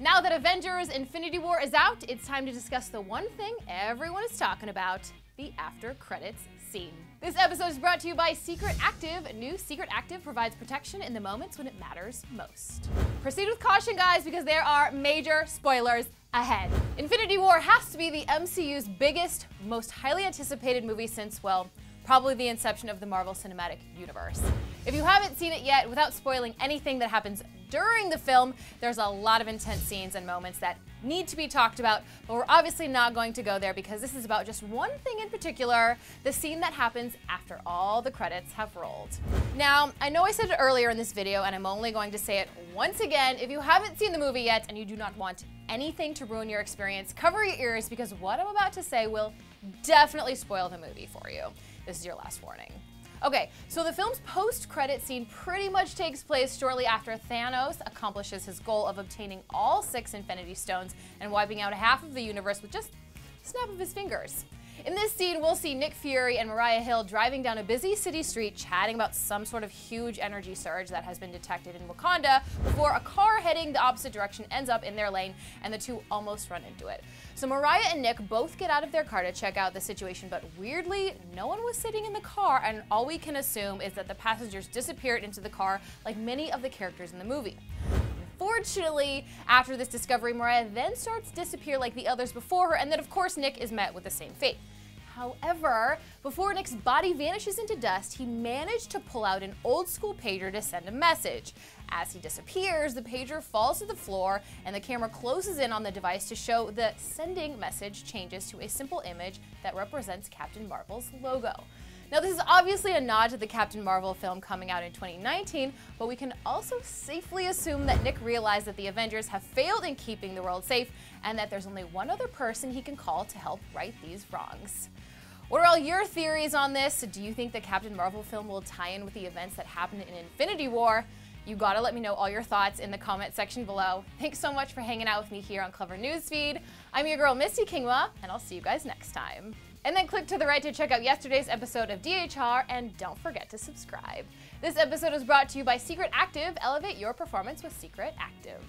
Now that Avengers Infinity War is out, it's time to discuss the one thing everyone is talking about, the after credits scene. This episode is brought to you by Secret Active. New Secret Active provides protection in the moments when it matters most. Proceed with caution, guys, because there are major spoilers ahead. Infinity War has to be the MCU's biggest, most highly anticipated movie since, well, probably the inception of the Marvel Cinematic Universe. If you haven't seen it yet, without spoiling anything that happens during the film, there's a lot of intense scenes and moments that need to be talked about, but we're obviously not going to go there because this is about just one thing in particular, the scene that happens after all the credits have rolled. Now, I know I said it earlier in this video, and I'm only going to say it once again. If you haven't seen the movie yet and you do not want anything to ruin your experience, cover your ears because what I'm about to say will definitely spoil the movie for you. This is your last warning. Okay, so the film's post-credit scene pretty much takes place shortly after Thanos accomplishes his goal of obtaining all 6 Infinity Stones and wiping out half of the universe with just a snap of his fingers. In this scene, we'll see Nick Fury and Mariah Hill driving down a busy city street chatting about some sort of huge energy surge that has been detected in Wakanda before a car heading the opposite direction ends up in their lane and the two almost run into it. So Mariah and Nick both get out of their car to check out the situation, but weirdly, no one was sitting in the car, and all we can assume is that the passengers disappeared into the car like many of the characters in the movie. Unfortunately, after this discovery, Mariah then starts to disappear like the others before her, and then of course Nick is met with the same fate. However, before Nick's body vanishes into dust, he managed to pull out an old school pager to send a message. As he disappears, the pager falls to the floor and the camera closes in on the device to show the sending message changes to a simple image that represents Captain Marvel's logo. Now, this is obviously a nod to the Captain Marvel film coming out in 2019, but we can also safely assume that Nick realized that the Avengers have failed in keeping the world safe and that there's only one other person he can call to help right these wrongs. What are all your theories on this? Do you think the Captain Marvel film will tie in with the events that happened in Infinity War? You gotta let me know all your thoughts in the comment section below. Thanks so much for hanging out with me here on Clevver Newsfeed. I'm your girl, Misty Kingma, and I'll see you guys next time. And then click to the right to check out yesterday's episode of DHR, and don't forget to subscribe. This episode is brought to you by Secret Active. Elevate your performance with Secret Active.